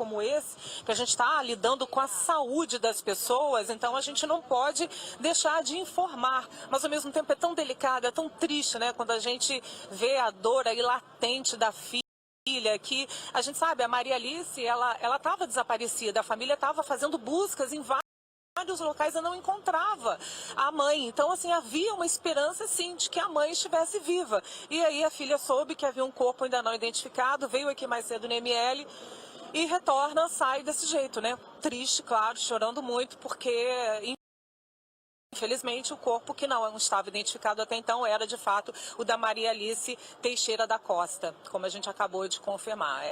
como esse, que a gente está lidando com a saúde das pessoas, então a gente não pode deixar de informar. Mas ao mesmo tempo é tão delicado, é tão triste, né, quando a gente vê a dor aí latente da filha, que a gente sabe, a Maria Alice, ela estava desaparecida, a família estava fazendo buscas em vários locais e não encontrava a mãe. Então, assim, havia uma esperança, sim, de que a mãe estivesse viva. E aí a filha soube que havia um corpo ainda não identificado, veio aqui mais cedo no ML e retorna, sai desse jeito, né? Triste, claro, chorando muito, porque infelizmente, o corpo que não estava identificado até então era, de fato, o da Maria Alice Teixeira da Costa, como a gente acabou de confirmar.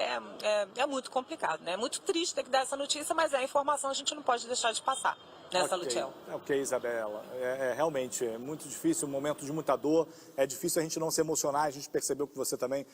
É muito complicado, né? É muito triste ter que dar essa notícia, mas é a informação, a gente não pode deixar de passar nessa Lutiel. Ok, Isabela. Realmente é muito difícil, um momento de muita dor. É difícil a gente não se emocionar, a gente percebeu que você também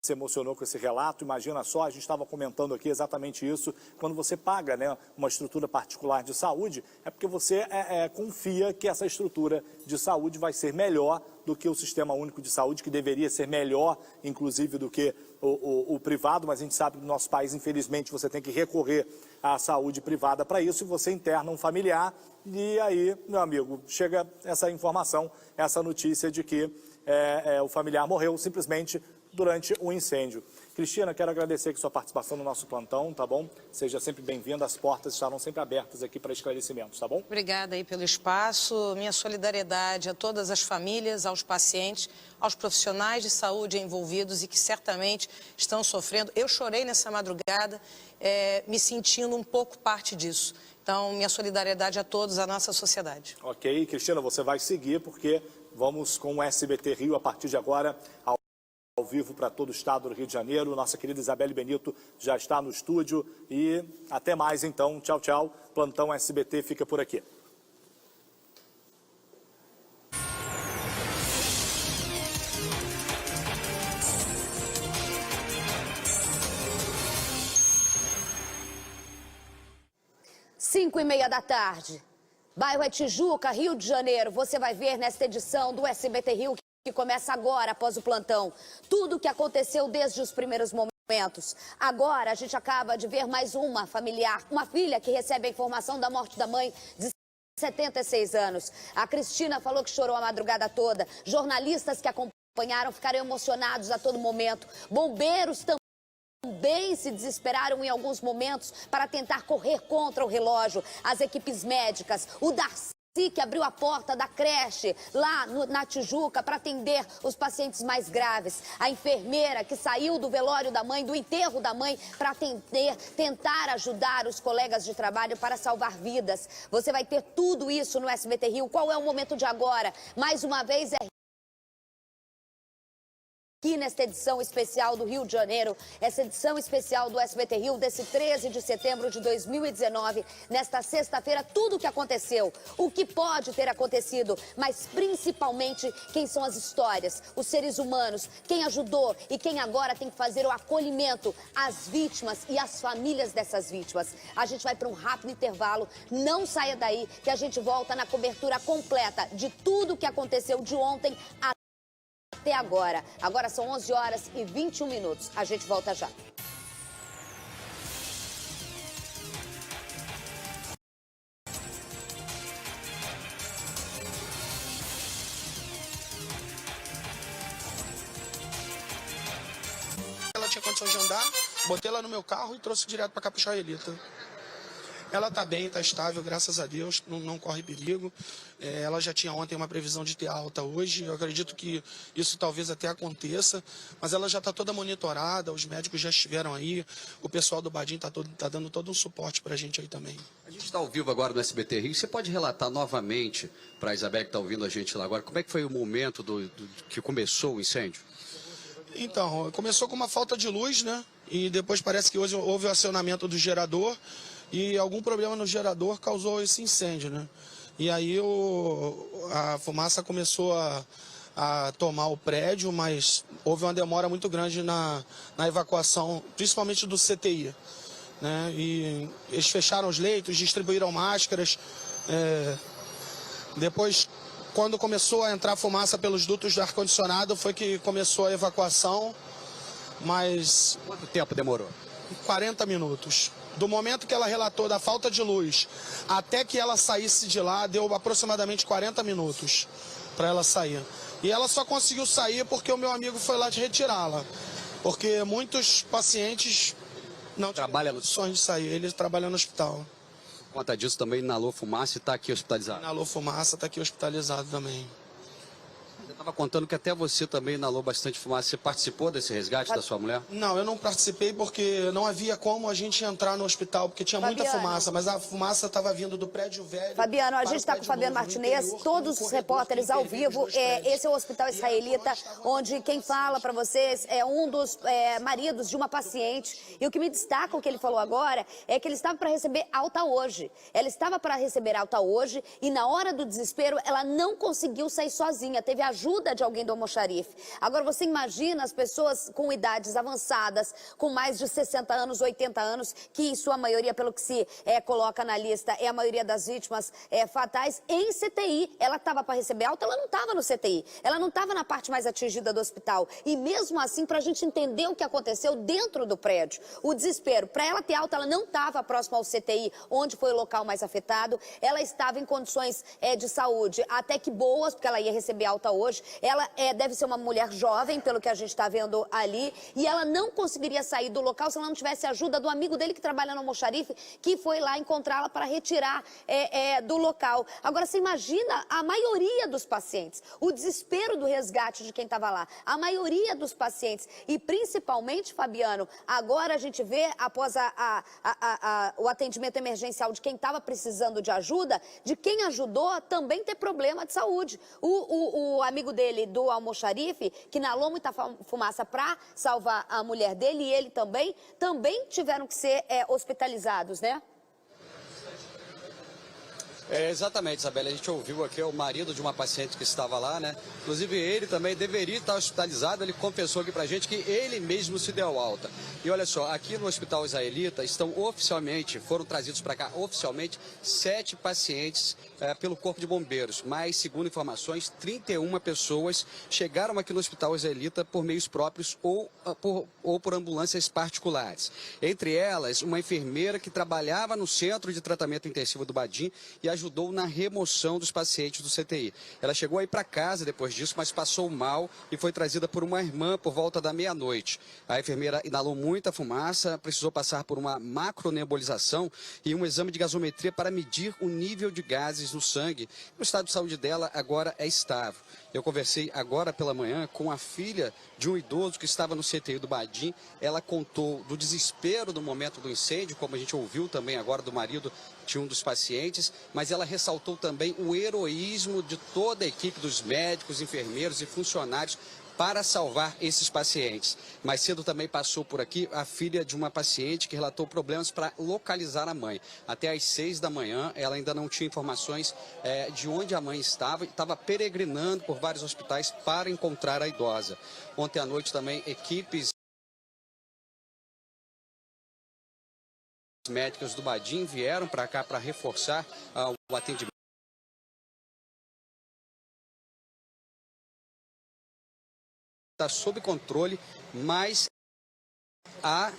se emocionou com esse relato. Imagina só, a gente estava comentando aqui exatamente isso, quando você paga, né, uma estrutura particular de saúde, é porque você confia que essa estrutura de saúde vai ser melhor do que o Sistema Único de Saúde, que deveria ser melhor, inclusive, do que o privado, mas a gente sabe que no nosso país, infelizmente, você tem que recorrer à saúde privada para isso, e você interna um familiar, e aí, meu amigo, chega essa informação, essa notícia de que o familiar morreu simplesmente durante o incêndio. Cristina, quero agradecer aqui sua participação no nosso plantão, tá bom? Seja sempre bem-vinda, as portas estarão sempre abertas aqui para esclarecimentos, tá bom? Obrigada aí pelo espaço, minha solidariedade a todas as famílias, aos pacientes, aos profissionais de saúde envolvidos e que certamente estão sofrendo. Eu chorei nessa madrugada, me sentindo um pouco parte disso. Então, minha solidariedade a todos, a nossa sociedade. Ok, Cristina, você vai seguir porque vamos com o SBT Rio a partir de agora ao vivo para todo o estado do Rio de Janeiro. Nossa querida Isabelle Benito já está no estúdio e até mais então. Tchau, tchau. Plantão SBT fica por aqui. Cinco e meia da tarde. Bairro é Tijuca, Rio de Janeiro. Você vai ver nesta edição do SBT Rio que começa agora, após o plantão, tudo o que aconteceu desde os primeiros momentos. Agora, a gente acaba de ver mais uma familiar, uma filha que recebe a informação da morte da mãe de 76 anos. A Cristina falou que chorou a madrugada toda. Jornalistas que acompanharam ficaram emocionados a todo momento. Bombeiros também se desesperaram em alguns momentos para tentar correr contra o relógio. As equipes médicas, o Darcy, que abriu a porta da creche lá na Tijuca para atender os pacientes mais graves. A enfermeira que saiu do velório da mãe, do enterro da mãe, para tentar ajudar os colegas de trabalho para salvar vidas. Você vai ter tudo isso no SBT Rio. Qual é o momento de agora? Mais uma vez aqui nesta edição especial do Rio de Janeiro, essa edição especial do SBT Rio desse 13 de setembro de 2019, nesta sexta-feira, tudo o que aconteceu, o que pode ter acontecido, mas principalmente quem são as histórias, os seres humanos, quem ajudou e quem agora tem que fazer o acolhimento às vítimas e às famílias dessas vítimas. A gente vai para um rápido intervalo, não saia daí que a gente volta na cobertura completa de tudo o que aconteceu de ontem até agora. Agora são 11 horas e 21 minutos. A gente volta já. Ela tinha condição de andar, botei ela no meu carro e trouxe direto para Capixaba Elita. Ela está bem, está estável, graças a Deus, não corre perigo. Ela já tinha ontem uma previsão de ter alta hoje. Eu acredito que isso talvez até aconteça, mas ela já está toda monitorada, os médicos já estiveram aí, o pessoal do Badim está dando todo um suporte para a gente aí também. A gente está ao vivo agora no SBT Rio. Você pode relatar novamente para a Isabel que está ouvindo a gente lá agora, como é que foi o momento que começou o incêndio? Então, começou com uma falta de luz, né? E depois parece que hoje houve o acionamento do gerador e algum problema no gerador causou esse incêndio, né? E aí a fumaça começou a tomar o prédio, mas houve uma demora muito grande na evacuação, principalmente do CTI, né? E eles fecharam os leitos, distribuíram máscaras. Depois, quando começou a entrar fumaça pelos dutos de ar-condicionado, foi que começou a evacuação, mas... Quanto tempo demorou? 40 minutos. Do momento que ela relatou da falta de luz até que ela saísse de lá, deu aproximadamente 40 minutos para ela sair. E ela só conseguiu sair porque o meu amigo foi lá de retirá-la. Porque muitos pacientes não tinham condições de sair, eles trabalham no hospital. Por conta disso também, inalou fumaça e está aqui hospitalizado. Inalou fumaça, está aqui hospitalizado também. Você estava contando que até você também inalou bastante fumaça. Você participou desse resgate da sua mulher? Não, eu não participei porque não havia como a gente entrar no hospital, porque tinha muita fumaça, mas a fumaça estava vindo do prédio velho. Fabiano, a gente está com o Fabiano Martinez, todos os repórteres ao vivo. Esse é o hospital israelita, onde quem fala para vocês é um dos maridos de uma paciente. E o que me destaca, o que ele falou agora, é que ele estava para receber alta hoje. Ela estava para receber alta hoje e na hora do desespero ela não conseguiu sair sozinha, teve ajuda de alguém do Almoxarife. Agora você imagina as pessoas com idades avançadas, com mais de 60 anos, 80 anos, que em sua maioria, pelo que se coloca na lista, é a maioria das vítimas fatais, em CTI. Ela estava para receber alta, ela não estava no CTI. Ela não estava na parte mais atingida do hospital. E mesmo assim, para a gente entender o que aconteceu dentro do prédio, o desespero, para ela ter alta, ela não estava próxima ao CTI, onde foi o local mais afetado. Ela estava em condições de saúde até que boas, porque ela ia receber alta hoje. Ela deve ser uma mulher jovem, pelo que a gente está vendo ali, e ela não conseguiria sair do local se ela não tivesse ajuda do amigo dele que trabalha no Almoxarife, que foi lá encontrá-la para retirar do local. Agora, você imagina a maioria dos pacientes, o desespero do resgate de quem estava lá, a maioria dos pacientes, e principalmente, Fabiano, agora a gente vê, após o atendimento emergencial de quem estava precisando de ajuda, de quem ajudou também ter problema de saúde. O amigo dele do Almoxarife, que inalou muita fumaça para salvar a mulher dele, e ele também tiveram que ser hospitalizados, né? Exatamente, Isabela. A gente ouviu aqui o marido de uma paciente que estava lá, né? Inclusive, ele também deveria estar hospitalizado. Ele confessou aqui pra gente que ele mesmo se deu alta. E olha só, aqui no Hospital Israelita foram trazidos para cá oficialmente 7 pacientes pelo Corpo de Bombeiros. Mas, segundo informações, 31 pessoas chegaram aqui no Hospital Israelita por meios próprios ou por ambulâncias particulares. Entre elas, uma enfermeira que trabalhava no Centro de Tratamento Intensivo do Badim e ajudou na remoção dos pacientes do CTI. Ela chegou aí para casa depois disso, mas passou mal e foi trazida por uma irmã por volta da meia-noite. A enfermeira inalou muita fumaça, precisou passar por uma macronebulização e um exame de gasometria para medir o nível de gases no sangue. O estado de saúde dela agora é estável. Eu conversei agora pela manhã com a filha de um idoso que estava no CTI do Badim. Ela contou do desespero no momento do incêndio, como a gente ouviu também agora do marido de um dos pacientes, mas ela ressaltou também o heroísmo de toda a equipe dos médicos, enfermeiros e funcionários para salvar esses pacientes. Mais cedo também passou por aqui a filha de uma paciente que relatou problemas para localizar a mãe. Até às 6 da manhã, ela ainda não tinha informações de onde a mãe estava peregrinando por vários hospitais para encontrar a idosa. Ontem à noite também, equipes médicas do Badim vieram para cá para reforçar o atendimento. Está sob controle, mas há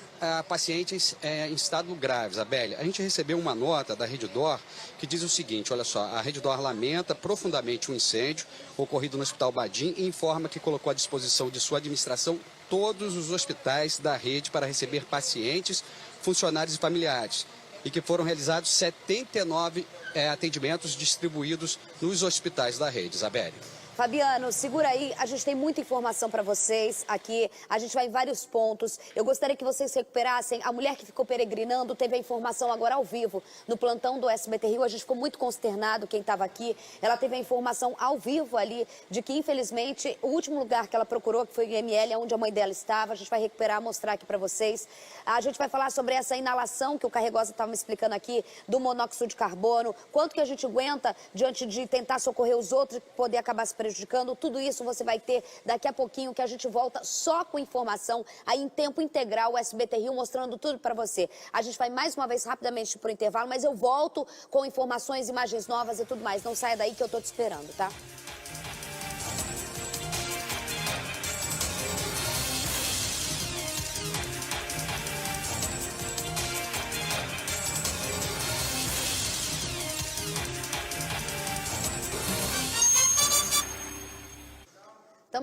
pacientes em estado grave, Isabelle. A gente recebeu uma nota da Redditor que diz o seguinte, olha só, a Redditor lamenta profundamente o incêndio ocorrido no Hospital Badim e informa que colocou à disposição de sua administração todos os hospitais da rede para receber pacientes, funcionários e familiares, e que foram realizados 79 atendimentos distribuídos nos hospitais da rede, Isabelle. Fabiano, segura aí, a gente tem muita informação para vocês aqui, a gente vai em vários pontos. Eu gostaria que vocês recuperassem, a mulher que ficou peregrinando teve a informação agora ao vivo, no plantão do SBT Rio, a gente ficou muito consternado, quem estava aqui, ela teve a informação ao vivo ali, de que infelizmente o último lugar que ela procurou, que foi o IML, onde a mãe dela estava, a gente vai recuperar, mostrar aqui para vocês. A gente vai falar sobre essa inalação que o Carregosa estava me explicando aqui, do monóxido de carbono, quanto que a gente aguenta diante de tentar socorrer os outros e poder acabar se prejudicando. Tudo isso você vai ter daqui a pouquinho, que a gente volta só com informação aí em tempo integral, o SBT Rio mostrando tudo para você. A gente vai mais uma vez rapidamente pro intervalo, mas eu volto com informações, imagens novas e tudo mais. Não saia daí que eu tô te esperando, tá?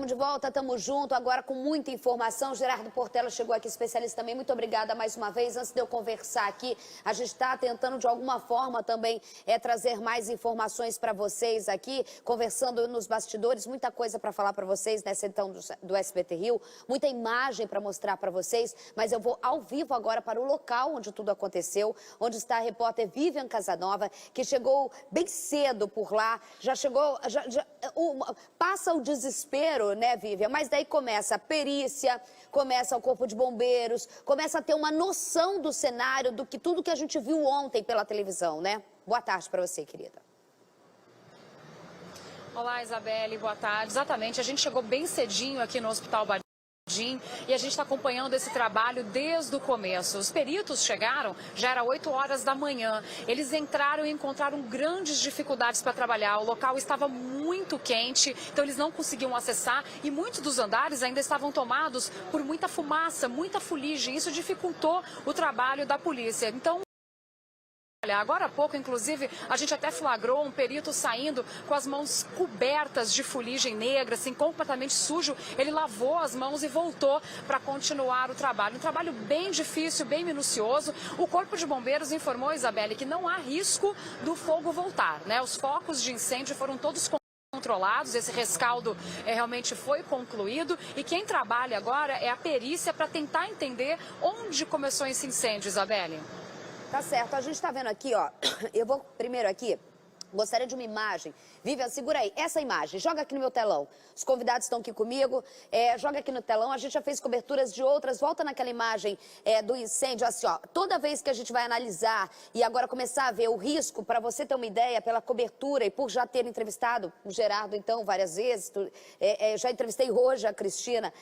estamos de volta, estamos junto, agora com muita informação. Gerardo Portela chegou aqui, especialista também. Muito obrigada mais uma vez. Antes de eu conversar aqui, a gente está tentando de alguma forma também trazer mais informações para vocês aqui, conversando nos bastidores, muita coisa para falar para vocês nessa edição do SBT Rio, muita imagem para mostrar para vocês, mas eu vou ao vivo agora para o local onde tudo aconteceu, onde está a repórter Vivian Casanova, que chegou bem cedo por lá, já chegou, passa o desespero, né, Vivian? Mas daí começa a perícia, começa o Corpo de Bombeiros, começa a ter uma noção do cenário, do que tudo que a gente viu ontem pela televisão, né? Boa tarde para você, querida. Olá, Isabelle, boa tarde. Exatamente, a gente chegou bem cedinho aqui no Hospital Badim e a gente está acompanhando esse trabalho desde o começo. Os peritos chegaram, já era 8 horas da manhã. Eles entraram e encontraram grandes dificuldades para trabalhar. O local estava muito quente, então eles não conseguiam acessar e muitos dos andares ainda estavam tomados por muita fumaça, muita fuligem. Isso dificultou o trabalho da polícia. Então, agora há pouco, inclusive, a gente até flagrou um perito saindo com as mãos cobertas de fuligem negra, assim, completamente sujo. Ele lavou as mãos e voltou para continuar o trabalho. Um trabalho bem difícil, bem minucioso. O Corpo de Bombeiros informou, Isabelle, que não há risco do fogo voltar, né? Os focos de incêndio foram todos controlados, esse rescaldo realmente foi concluído e quem trabalha agora é a perícia para tentar entender onde começou esse incêndio, Isabelle. Tá certo, a gente tá vendo aqui, ó, eu vou primeiro aqui, gostaria de uma imagem. Vivian, segura aí, essa imagem, joga aqui no meu telão. Os convidados estão aqui comigo, joga aqui no telão, a gente já fez coberturas de outras, volta naquela imagem do incêndio, assim, ó, toda vez que a gente vai analisar e agora começar a ver o risco, para você ter uma ideia, pela cobertura e por já ter entrevistado o Gerardo, então, várias vezes, já entrevistei hoje a Cristina,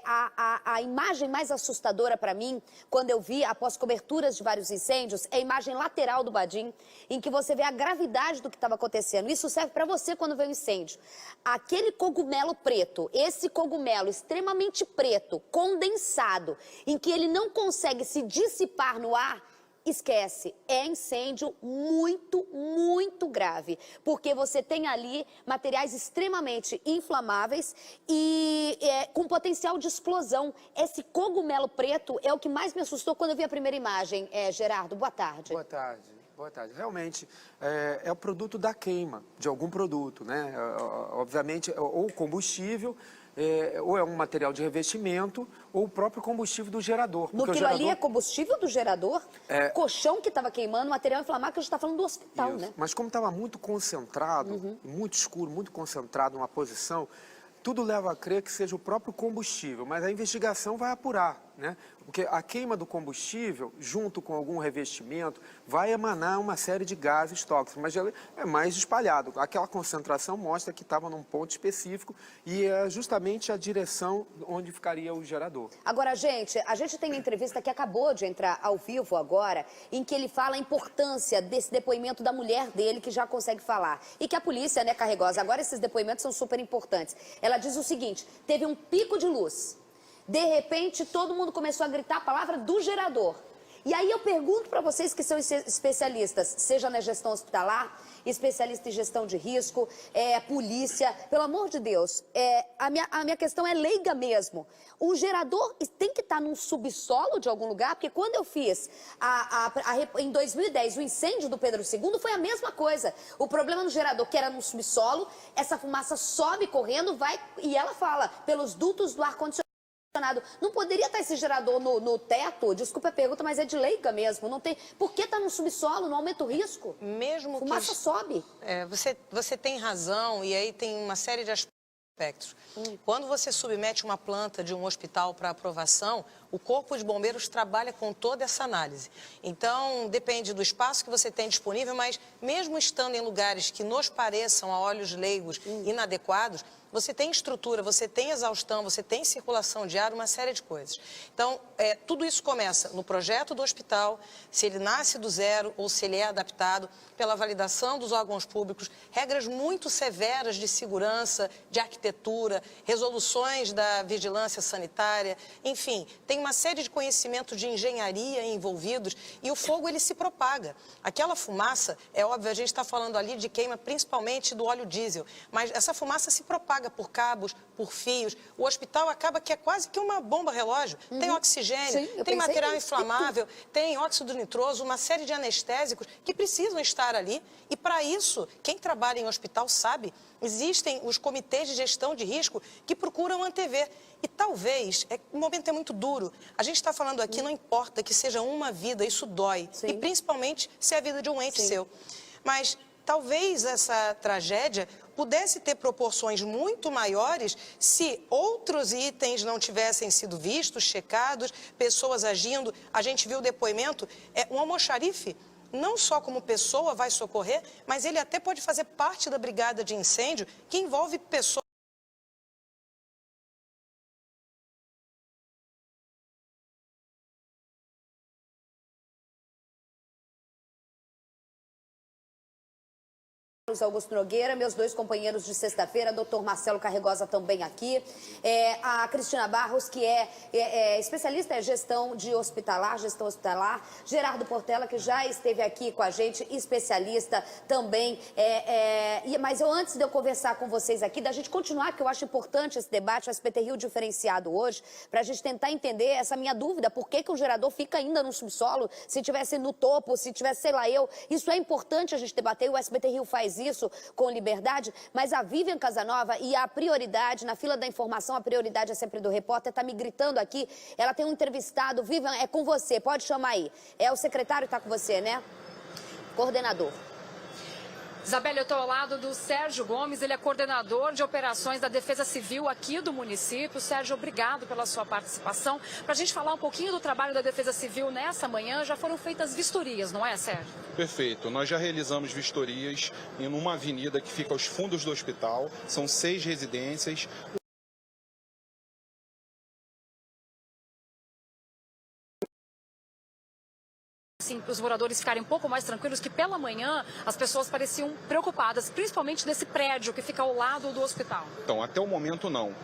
a imagem mais assustadora para mim, quando eu vi, após coberturas de vários incêndios, é a imagem lateral do Badim, em que você vê a gravidade do que estava acontecendo. Isso serve para você quando vê um incêndio. Aquele cogumelo preto, esse cogumelo extremamente preto, condensado, em que ele não consegue se dissipar no ar, esquece, é incêndio muito, muito grave, porque você tem ali materiais extremamente inflamáveis e com potencial de explosão. Esse cogumelo preto é o que mais me assustou quando eu vi a primeira imagem. Gerardo, boa tarde. Boa tarde. Boa tarde. Realmente, é o produto da queima de algum produto, né? Obviamente, ou combustível, ou é um material de revestimento, ou o próprio combustível do gerador. No que ali é combustível do gerador, colchão que estava queimando, material inflamável, que a gente está falando do hospital, né? Mas como estava muito concentrado, muito escuro, muito concentrado numa posição, tudo leva a crer que seja o próprio combustível, mas a investigação vai apurar, né? Porque a queima do combustível, junto com algum revestimento, vai emanar uma série de gases tóxicos, mas é mais espalhado. Aquela concentração mostra que estava num ponto específico e é justamente a direção onde ficaria o gerador. Agora, a gente tem uma entrevista que acabou de entrar ao vivo agora, em que ele fala a importância desse depoimento da mulher dele, que já consegue falar. E que a polícia, né, Carregosa, agora esses depoimentos são super importantes. Ela diz o seguinte: teve um pico de luz. De repente, todo mundo começou a gritar a palavra do gerador. E aí eu pergunto para vocês que são especialistas, seja na gestão hospitalar, especialista em gestão de risco, polícia, pelo amor de Deus, a minha questão é leiga mesmo. O gerador tem que estar num subsolo de algum lugar, porque quando eu fiz, em 2010, o incêndio do Pedro II, foi a mesma coisa. O problema no gerador, que era num subsolo, essa fumaça sobe correndo, e ela fala, pelos dutos do ar-condicionado. Não poderia estar esse gerador no teto? Desculpa a pergunta, mas é de leiga mesmo. Não tem. Por que está no subsolo? Não aumenta o risco? Mesmo que fumaça sobe. Você tem razão, e aí tem uma série de aspectos. Quando você submete uma planta de um hospital para aprovação, o Corpo de Bombeiros trabalha com toda essa análise. Então, depende do espaço que você tem disponível, mas mesmo estando em lugares que nos pareçam, a olhos leigos, inadequados, você tem estrutura, você tem exaustão, você tem circulação de ar, uma série de coisas. Então, tudo isso começa no projeto do hospital, se ele nasce do zero ou se ele é adaptado, pela validação dos órgãos públicos, regras muito severas de segurança, de arquitetura, resoluções da vigilância sanitária, enfim, tem uma série de conhecimentos de engenharia envolvidos e o fogo ele se propaga. Aquela fumaça, é óbvio, a gente está falando ali de queima principalmente do óleo diesel, mas essa fumaça se propaga por cabos, por fios. O hospital acaba que é quase que uma bomba relógio. Tem oxigênio, tem material inflamável, tem óxido nitroso, uma série de anestésicos que precisam estar ali. E para isso, quem trabalha em hospital sabe, existem os comitês de gestão de risco que procuram antever. E talvez, o momento é muito duro, a gente está falando aqui, não importa que seja uma vida, isso dói. Sim. E principalmente se é a vida de um ente seu. Mas talvez essa tragédia pudesse ter proporções muito maiores se outros itens não tivessem sido vistos, checados, pessoas agindo. A gente viu o depoimento, um almoxarife, não só como pessoa vai socorrer, mas ele até pode fazer parte da brigada de incêndio que envolve pessoas. Augusto Nogueira, meus dois companheiros de sexta-feira, doutor Marcelo Carregosa também aqui, a Cristina Barros, que é especialista em gestão hospitalar, Gerardo Portela, que já esteve aqui com a gente, especialista também, mas antes de eu conversar com vocês aqui, da gente continuar, que eu acho importante esse debate, o SBT Rio diferenciado hoje, para a gente tentar entender essa minha dúvida, por que o gerador fica ainda no subsolo, se tivesse no topo, se tivesse, sei lá, isso é importante a gente debater, o SBT Rio faz isso com liberdade, mas a Vivian Casanova e a prioridade, na fila da informação, a prioridade é sempre do repórter, tá me gritando aqui, ela tem um entrevistado, Vivian, é com você, pode chamar aí, o secretário tá com você, né? Coordenador. Isabela, eu estou ao lado do Sérgio Gomes, ele é coordenador de operações da Defesa Civil aqui do município. Sérgio, obrigado pela sua participação. Para a gente falar um pouquinho do trabalho da Defesa Civil nessa manhã, já foram feitas vistorias, não é, Sérgio? Perfeito. Nós já realizamos vistorias em uma avenida que fica aos fundos do hospital. São 6 residências. Para os moradores ficarem um pouco mais tranquilos, que pela manhã as pessoas pareciam preocupadas, principalmente desse prédio que fica ao lado do hospital. Então, até o momento não.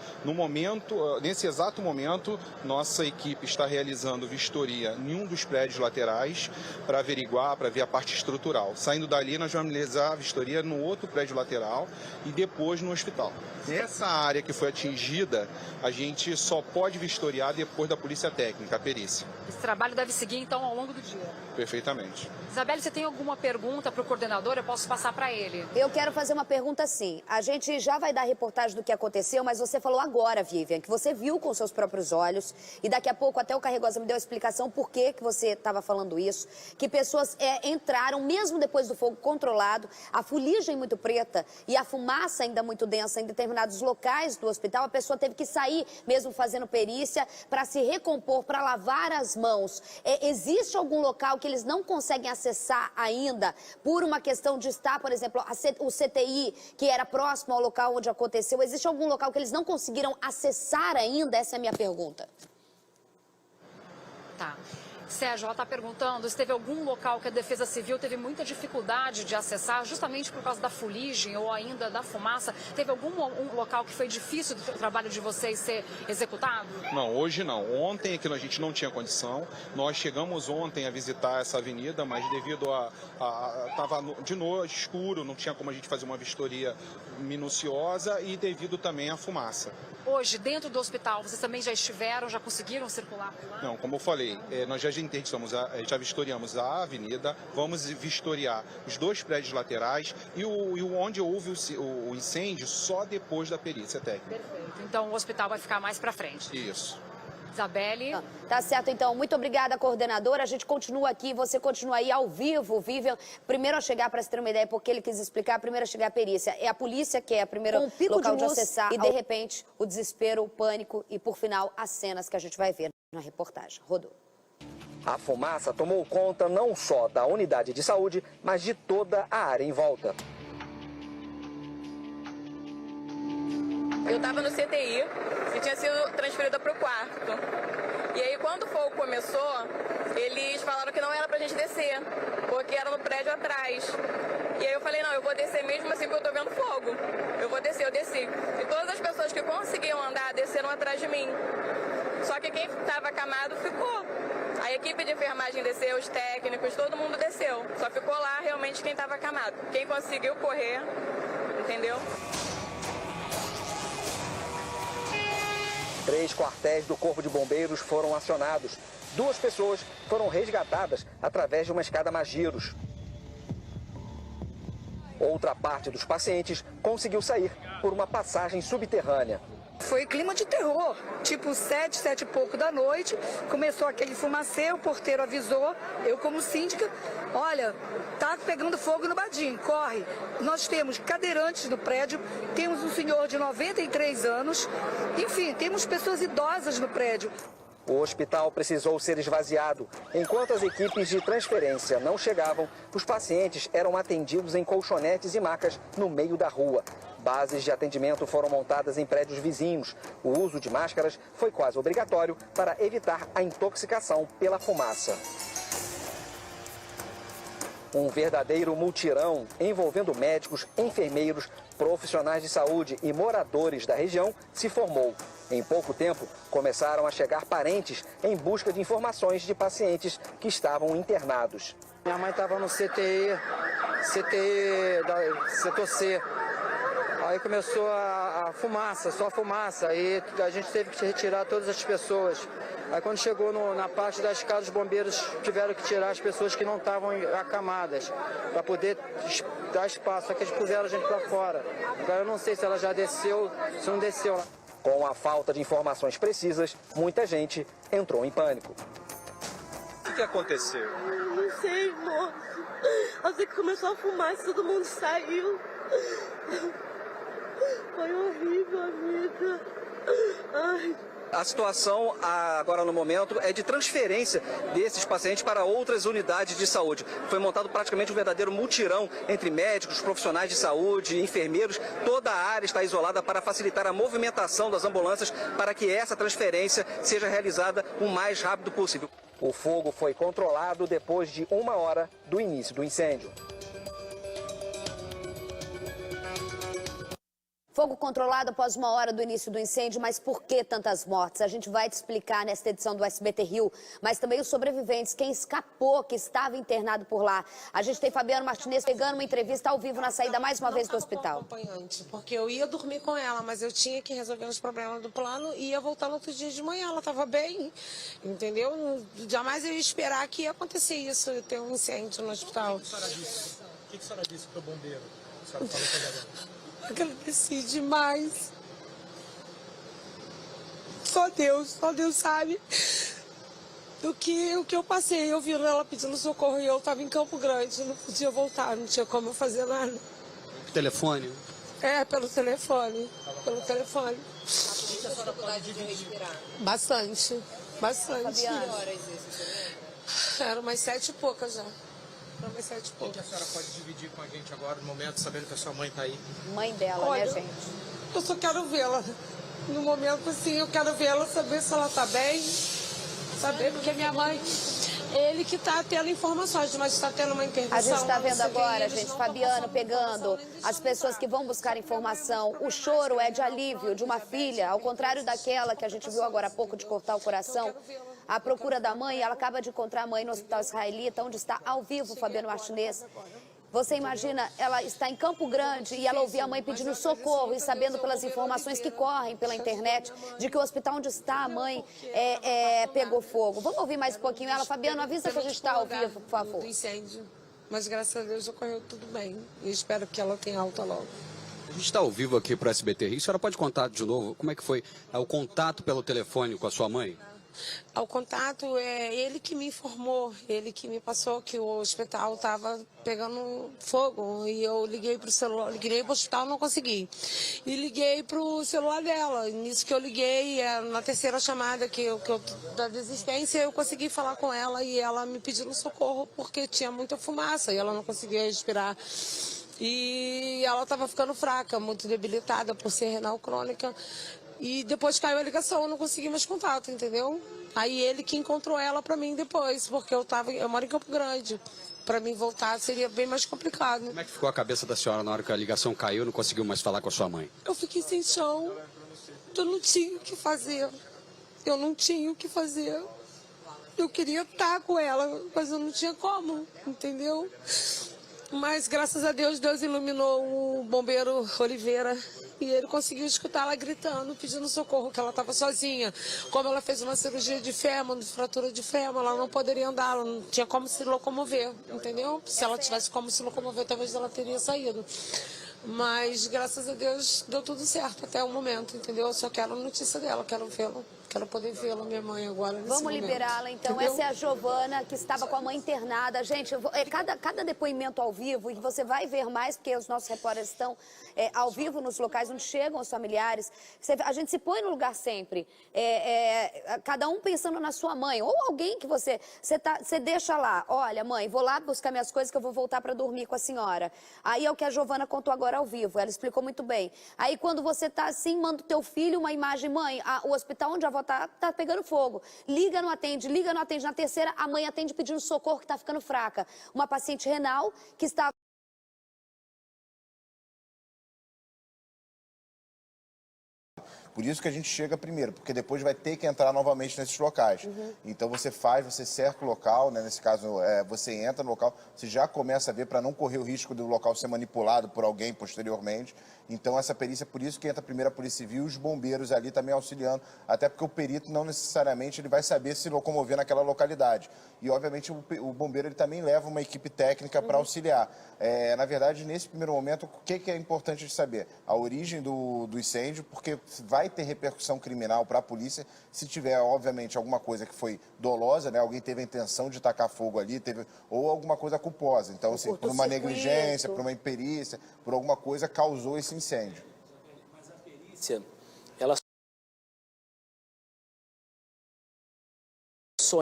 Nesse exato momento, nossa equipe está realizando vistoria em um dos prédios laterais para averiguar, para ver a parte estrutural. Saindo dali, nós vamos realizar a vistoria no outro prédio lateral e depois no hospital. Nessa área que foi atingida, a gente só pode vistoriar depois da polícia técnica, a perícia. Esse trabalho deve seguir, então, ao longo do dia. Perfeitamente. Isabela, você tem alguma pergunta para o coordenador? Eu posso passar para ele. Eu quero fazer uma pergunta sim. A gente já vai dar reportagem do que aconteceu, mas você falou agora, Vivian, que você viu com seus próprios olhos e daqui a pouco até o Carregosa me deu a explicação por que você estava falando isso, que pessoas entraram, mesmo depois do fogo controlado, a fuligem muito preta e a fumaça ainda muito densa em determinados locais do hospital, a pessoa teve que sair, mesmo fazendo perícia, para se recompor, para lavar as mãos. Existe algum local que eles não conseguem acessar ainda por uma questão de estar, por exemplo, o CTI, que era próximo ao local onde aconteceu, existe algum local que eles não conseguiram acessar ainda? Essa é a minha pergunta. Tá. Sérgio, ela está perguntando se teve algum local que a Defesa Civil teve muita dificuldade de acessar, justamente por causa da fuligem ou ainda da fumaça. Teve algum local que foi difícil do trabalho de vocês ser executado? Não, hoje não. Ontem é que a gente não tinha condição. Nós chegamos ontem a visitar essa avenida, mas devido estava de noite, escuro, não tinha como a gente fazer uma vistoria minuciosa e devido também à fumaça. Hoje, dentro do hospital, vocês também já estiveram, já conseguiram circular por lá? Não, como eu falei, nós já vistoriamos a avenida, vamos vistoriar os 2 prédios laterais e onde houve o incêndio só depois da perícia técnica. Perfeito. Então o hospital vai ficar mais para frente. Isso. Isabelle. Tá certo, então. Muito obrigada, coordenadora. A gente continua aqui, você continua aí ao vivo, Vivian. Primeiro a chegar, para você ter uma ideia, porque ele quis explicar, primeiro a chegar a perícia. É a polícia que é a primeira local de acessar. E, de repente, o desespero, o pânico e, por final, as cenas que a gente vai ver na reportagem. Rodou. A fumaça tomou conta não só da unidade de saúde, mas de toda a área em volta. Eu estava no CTI e tinha sido transferida para o quarto. E aí, quando o fogo começou, eles falaram que não era pra gente descer, porque era no prédio atrás. E aí eu falei, não, eu vou descer mesmo assim porque eu tô vendo fogo. Eu vou descer, eu desci. E todas as pessoas que conseguiam andar desceram atrás de mim. Só que quem estava acamado ficou. A equipe de enfermagem desceu, os técnicos, todo mundo desceu. Só ficou lá realmente quem estava acamado. Quem conseguiu correr, entendeu? 3 quartéis do Corpo de Bombeiros foram acionados. 2 pessoas foram resgatadas através de uma escada Magiros. Outra parte dos pacientes conseguiu sair por uma passagem subterrânea. Foi clima de terror, tipo 7 e pouco da noite, começou aquele fumacê, o porteiro avisou, eu como síndica, olha, tá pegando fogo no Badim, corre. Nós temos cadeirantes no prédio, temos um senhor de 93 anos, enfim, temos pessoas idosas no prédio. O hospital precisou ser esvaziado. Enquanto as equipes de transferência não chegavam, os pacientes eram atendidos em colchonetes e macas no meio da rua. Bases de atendimento foram montadas em prédios vizinhos. O uso de máscaras foi quase obrigatório para evitar a intoxicação pela fumaça. Um verdadeiro mutirão envolvendo médicos, enfermeiros, profissionais de saúde e moradores da região se formou. Em pouco tempo, começaram a chegar parentes em busca de informações de pacientes que estavam internados. Minha mãe estava no CTI setor C. Aí começou a fumaça, só fumaça, aí a gente teve que retirar todas as pessoas. Aí quando chegou na parte da escada, os bombeiros tiveram que tirar as pessoas que não estavam acamadas, para poder dar espaço, só que eles puseram a gente para fora. Agora eu não sei se ela já desceu, se não desceu. Com a falta de informações precisas, muita gente entrou em pânico. O que aconteceu? Não sei, moço. Eu sei que começou a fumar, todo mundo saiu. Foi horrível a vida. Ai. A situação agora no momento é de transferência desses pacientes para outras unidades de saúde. Foi montado praticamente um verdadeiro mutirão entre médicos, profissionais de saúde, enfermeiros. Toda a área está isolada para facilitar a movimentação das ambulâncias para que essa transferência seja realizada o mais rápido possível. O fogo foi controlado depois de 1 hora do início do incêndio. Fogo controlado após 1 hora do início do incêndio, mas por que tantas mortes? A gente vai te explicar nesta edição do SBT Rio, mas também os sobreviventes, quem escapou, que estava internado por lá. A gente tem Fabiano Martinez pegando uma entrevista ao vivo na saída mais uma vez do hospital. Acompanhante, porque eu ia dormir com ela, mas eu tinha que resolver os problemas do plano e ia voltar no outro dia de manhã, ela estava bem, entendeu? Jamais eu ia esperar que ia acontecer isso, ter um incêndio no hospital. O que a senhora disse para o bombeiro? A senhora falou com ela? Agradeci demais. Só Deus sabe o que eu passei. Eu vi ela pedindo socorro e eu estava em Campo Grande, não podia voltar, não tinha como eu fazer nada. Telefone? É, pelo telefone. Pelo telefone. A senhora pode de respirar? Bastante. Que horas isso? Era umas 7 e poucas já. O que a senhora pode dividir com a gente agora, no momento, sabendo que a sua mãe está aí? Mãe dela, olha, né, gente? Eu só quero vê-la. No momento, assim, eu quero vê-la, saber se ela está bem. Saber, porque minha mãe... Ele que está tendo informações, mas está tendo uma intervenção. A gente está vendo agora, gente, Fabiano pegando as pessoas que vão buscar informação. O choro é de alívio de uma filha, ao contrário daquela que a gente viu agora há pouco de cortar o coração. A procura da mãe, ela acaba de encontrar a mãe no hospital israelita, onde está ao vivo Fabiano Martinez. Você imagina, ela está em Campo Grande e ela ouvir a mãe pedindo socorro e sabendo pelas informações que correm pela internet de que o hospital onde está a mãe pegou fogo. Vamos ouvir mais um pouquinho ela. Fabiano, avisa que a gente está ao vivo, por favor. Do incêndio, mas graças a Deus ocorreu tudo bem e espero que ela tenha alta logo. A gente está ao vivo aqui para o SBT Rio. A senhora pode contar de novo como é que foi o contato pelo telefone com a sua mãe? Ao contato, é ele que me informou, ele que me passou que o hospital estava pegando fogo e eu liguei para o celular, liguei para o hospital, não consegui. E liguei para o celular dela, nisso que eu liguei, na terceira chamada da desistência, eu consegui falar com ela e ela me pediu socorro porque tinha muita fumaça e ela não conseguia respirar. E ela estava ficando fraca, muito debilitada por ser renal crônica. E depois caiu a ligação, eu não consegui mais contato, entendeu? Aí ele que encontrou ela pra mim depois, porque eu moro em Campo Grande. Pra mim voltar seria bem mais complicado. Como é que ficou a cabeça da senhora na hora que a ligação caiu e não conseguiu mais falar com a sua mãe? Eu fiquei sem chão, eu não tinha o que fazer. Eu não tinha o que fazer. Eu queria estar com ela, mas eu não tinha como, entendeu? Mas, graças a Deus, Deus iluminou o bombeiro Oliveira e ele conseguiu escutar ela gritando, pedindo socorro, que ela estava sozinha. Como ela fez uma cirurgia de fêmur, de fratura de fêmur, ela não poderia andar, ela não tinha como se locomover, entendeu? Se ela tivesse como se locomover, talvez ela teria saído. Mas, graças a Deus, deu tudo certo até o momento, entendeu? Eu só quero a notícia dela, quero vê-la. Quero poder vê-la, minha mãe, agora, nesse Vamos momento. liberá-la, então. Entendeu? Essa é a Giovana, que estava com a mãe internada. Gente, cada depoimento ao vivo, e você vai ver mais, porque os nossos repórteres estão ao vivo nos locais onde chegam os familiares. A gente se põe no lugar sempre. Cada um pensando na sua mãe, ou alguém que você deixa lá. Olha, mãe, vou lá buscar minhas coisas que eu vou voltar para dormir com a senhora. Aí é o que a Giovana contou agora ao vivo, ela explicou muito bem. Aí quando você tá assim, manda o teu filho uma imagem, mãe, o hospital onde a avó tá pegando fogo. Liga, não atende. Na terceira, a mãe atende pedindo socorro, que tá ficando fraca. Uma paciente renal que está... Por isso que a gente chega primeiro, porque depois vai ter que entrar novamente nesses locais. Então você cerca o local, né? Nesse caso você entra no local, você já começa a ver para não correr o risco do local ser manipulado por alguém posteriormente. Então essa perícia, por isso que entra primeiro a Polícia Civil e os bombeiros ali também auxiliando, até porque o perito não necessariamente ele vai saber se locomover naquela localidade. E obviamente o bombeiro ele também leva uma equipe técnica para auxiliar. Na verdade, nesse primeiro momento, o que é importante de saber? A origem do incêndio, porque vai ter repercussão criminal para a polícia se tiver, obviamente, alguma coisa que foi dolosa, né? Alguém teve a intenção de tacar fogo ali, ou alguma coisa culposa. Então, assim, por uma negligência, por uma imperícia, por alguma coisa, causou esse incêndio. Mas a perícia, ela só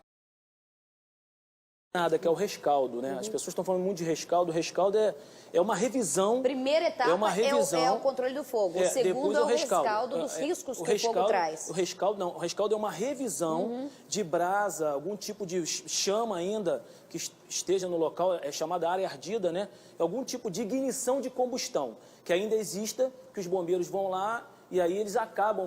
nada, que é o rescaldo, né? As pessoas estão falando muito de rescaldo. O rescaldo é uma revisão. Primeira etapa é o controle do fogo. O segundo é o rescaldo dos riscos que o fogo traz. O rescaldo é uma revisão de brasa, algum tipo de chama ainda que esteja no local, é chamada área ardida, né? Algum tipo de ignição de combustão que ainda exista, que os bombeiros vão lá e aí eles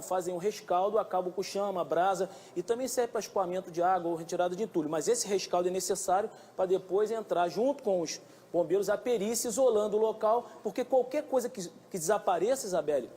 fazem um rescaldo, acabam com chama, brasa, e também serve para escoamento de água ou retirada de entulho. Mas esse rescaldo é necessário para depois entrar junto com os bombeiros a perícia, isolando o local, porque qualquer coisa que desapareça, Isabelle,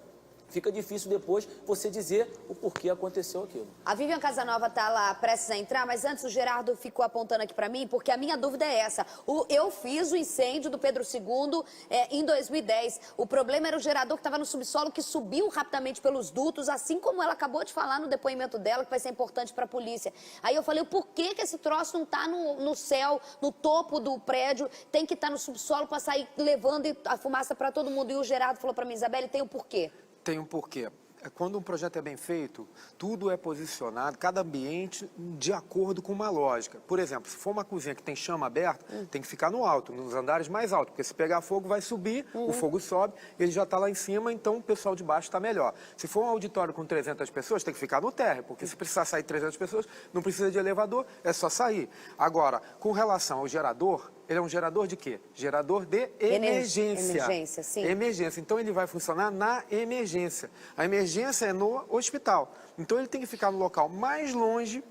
fica difícil depois você dizer o porquê aconteceu aquilo. A Vivian Casanova está lá prestes a entrar, mas antes o Gerardo ficou apontando aqui para mim, porque a minha dúvida é essa. Eu fiz o incêndio do Pedro II em 2010. O problema era o gerador que estava no subsolo, que subiu rapidamente pelos dutos, assim como ela acabou de falar no depoimento dela, que vai ser importante para a polícia. Aí eu falei, por que esse troço não está no céu, no topo do prédio, tem que estar no subsolo para sair levando a fumaça para todo mundo? E o Gerardo falou para mim, Isabelle, tem um porquê. Tem um porquê. Quando um projeto é bem feito, tudo é posicionado, cada ambiente, de acordo com uma lógica. Por exemplo, se for uma cozinha que tem chama aberta, tem que ficar no alto, nos andares mais altos, porque se pegar fogo vai subir, o fogo sobe, ele já está lá em cima, então o pessoal de baixo está melhor. Se for um auditório com 300 pessoas, tem que ficar no térreo, porque se precisar sair 300 pessoas, não precisa de elevador, é só sair. Agora, com relação ao gerador, ele é um gerador de quê? Gerador de emergência. Emergência, sim. Emergência. Então, ele vai funcionar na emergência. A emergência é no hospital. Então, ele tem que ficar no local mais longe,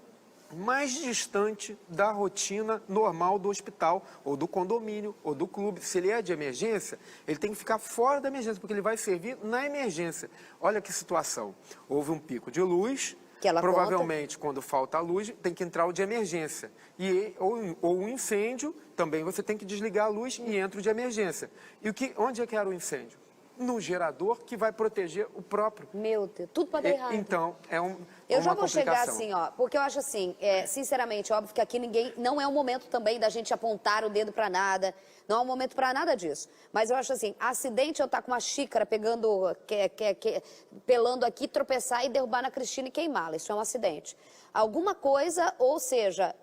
mais distante da rotina normal do hospital, ou do condomínio, ou do clube. Se ele é de emergência, ele tem que ficar fora da emergência, porque ele vai servir na emergência. Olha que situação. Houve um pico de luz... Provavelmente, quando falta a luz, tem que entrar o de emergência. Ou um incêndio, também você tem que desligar a luz e entra o de emergência. E onde é que era o incêndio? No gerador que vai proteger o próprio. Meu Deus, tudo pode dar errado. Então, eu já vou chegar assim, ó, porque eu acho assim, sinceramente, óbvio que aqui não é um momento também da gente apontar o dedo pra nada, não é um momento pra nada disso. Mas eu acho assim, acidente eu estar com uma xícara pelando aqui, tropeçar e derrubar na Cristina e queimá-la, isso é um acidente. Alguma coisa, ou seja,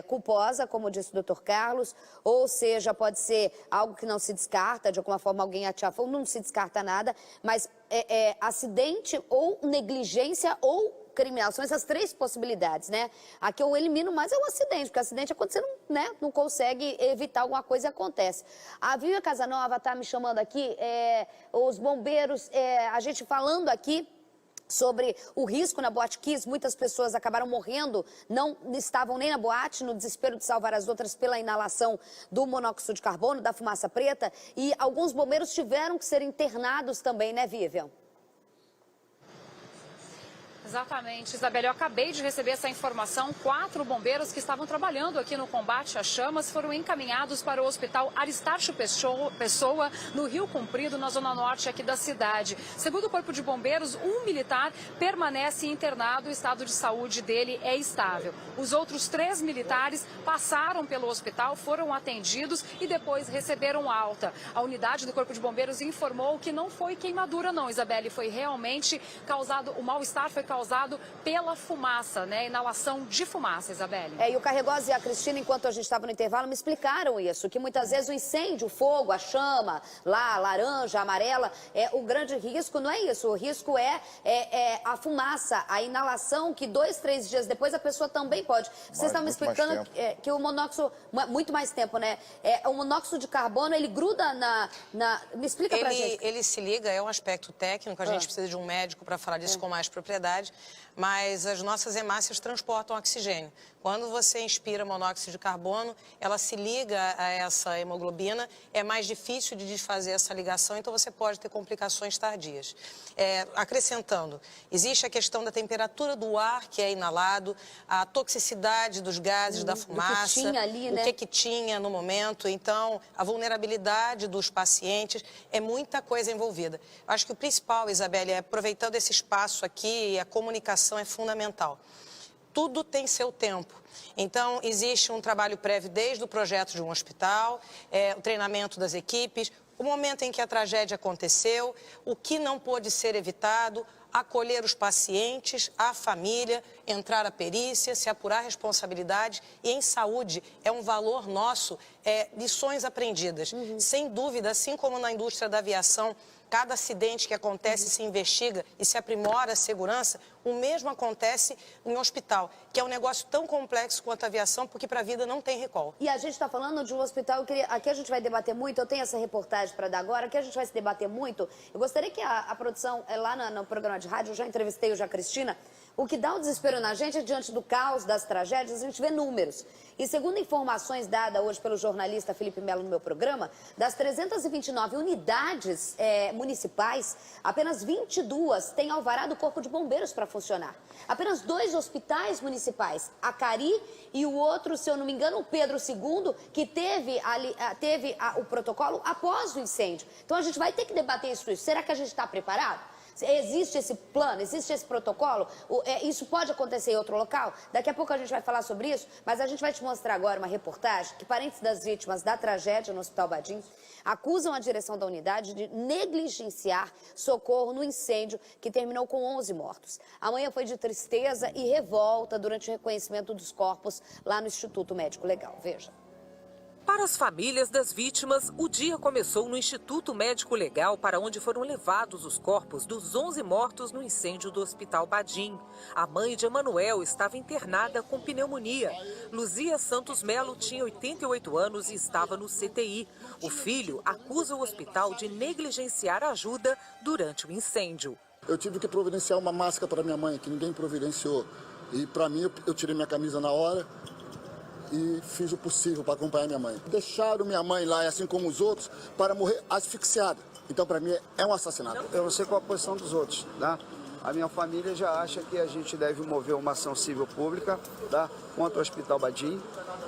culposa, como disse o Dr. Carlos, ou seja, pode ser algo que não se descarta, de alguma forma alguém atirar fogo, não se descarta nada, mas acidente ou negligência ou criminal. São essas três possibilidades, né? A que eu elimino mais é o acidente, porque o acidente é quando você não consegue evitar alguma coisa e acontece. A Vivian Casanova está me chamando aqui, os bombeiros, a gente falando aqui sobre o risco na Boate Kiss. Muitas pessoas acabaram morrendo, não estavam nem na boate, no desespero de salvar as outras pela inalação do monóxido de carbono, da fumaça preta, e alguns bombeiros tiveram que ser internados também, né, Vivian? Exatamente, Isabelle, eu acabei de receber essa informação. 4 bombeiros que estavam trabalhando aqui no combate às chamas foram encaminhados para o hospital Aristarcho Pessoa, no Rio Comprido, na zona norte aqui da cidade. Segundo o Corpo de Bombeiros, um militar permanece internado, o estado de saúde dele é estável. Os outros 3 militares passaram pelo hospital, foram atendidos e depois receberam alta. A unidade do Corpo de Bombeiros informou que não foi queimadura não, Isabelle, foi realmente causado, o mal-estar foi causado pela fumaça, né? Inalação de fumaça, Isabelle. E o Carregosa e a Cristina, enquanto a gente estava no intervalo, me explicaram isso, que muitas vezes o incêndio, o fogo, a chama, lá, a laranja, a amarela, o grande risco não é isso. O risco é a fumaça, a inalação, que 2, 3 dias depois a pessoa também pode. Vocês estavam me explicando que o monóxido, muito mais tempo, né? O monóxido de carbono, ele gruda me explica pra gente. Ele se liga, é um aspecto técnico, a gente precisa de um médico para falar disso com mais propriedade. Mas as nossas hemácias transportam oxigênio. Quando você inspira monóxido de carbono, ela se liga a essa hemoglobina, é mais difícil de desfazer essa ligação, então você pode ter complicações tardias. Acrescentando, existe a questão da temperatura do ar que é inalado, a toxicidade dos gases, da fumaça, o que tinha ali, né? O que tinha no momento, então a vulnerabilidade dos pacientes, é muita coisa envolvida. Eu acho que o principal, Isabelle, é aproveitando esse espaço aqui, a comunicação é fundamental. Tudo tem seu tempo. Então, existe um trabalho prévio desde o projeto de um hospital, o treinamento das equipes, o momento em que a tragédia aconteceu, o que não pôde ser evitado, acolher os pacientes, a família, entrar a perícia, se apurar a responsabilidade. E em saúde é um valor nosso, lições aprendidas. Sem dúvida, assim como na indústria da aviação, cada acidente que acontece se investiga e se aprimora a segurança, o mesmo acontece em hospital, que é um negócio tão complexo quanto a aviação, porque para a vida não tem recall. E a gente está falando de um hospital que aqui a gente vai debater muito, eu tenho essa reportagem para dar agora, aqui a gente vai se debater muito. Eu gostaria que a produção, lá no programa de rádio, eu já entrevistei a Cristina, o que dá um desespero na gente é diante do caos, das tragédias, a gente vê números. E segundo informações dadas hoje pelo jornalista Felipe Melo no meu programa, das 329 unidades municipais, apenas 22 têm alvará do Corpo de Bombeiros para funcionar. Apenas 2 hospitais municipais, a Cari e o outro, se eu não me engano, o Pedro II, que teve o protocolo após o incêndio. Então a gente vai ter que debater isso. Será que a gente está preparado? Existe esse plano, existe esse protocolo? Isso pode acontecer em outro local? Daqui a pouco a gente vai falar sobre isso, mas a gente vai te mostrar agora uma reportagem que parentes das vítimas da tragédia no Hospital Badim acusam a direção da unidade de negligenciar socorro no incêndio que terminou com 11 mortos. Amanhã foi de tristeza e revolta durante o reconhecimento dos corpos lá no Instituto Médico Legal. Veja. Para as famílias das vítimas, o dia começou no Instituto Médico Legal, para onde foram levados os corpos dos 11 mortos no incêndio do Hospital Badim. A mãe de Emanuel estava internada com pneumonia. Luzia Santos Melo tinha 88 anos e estava no CTI. O filho acusa o hospital de negligenciar a ajuda durante o incêndio. Eu tive que providenciar uma máscara para minha mãe, que ninguém providenciou. E para mim, eu tirei minha camisa na hora e fiz o possível para acompanhar minha mãe. Deixaram minha mãe lá, assim como os outros, para morrer asfixiada. Então, para mim, é um assassinato. Eu não sei qual a posição dos outros, tá? A minha família já acha que a gente deve mover uma ação civil pública, tá? Contra o Hospital Badim.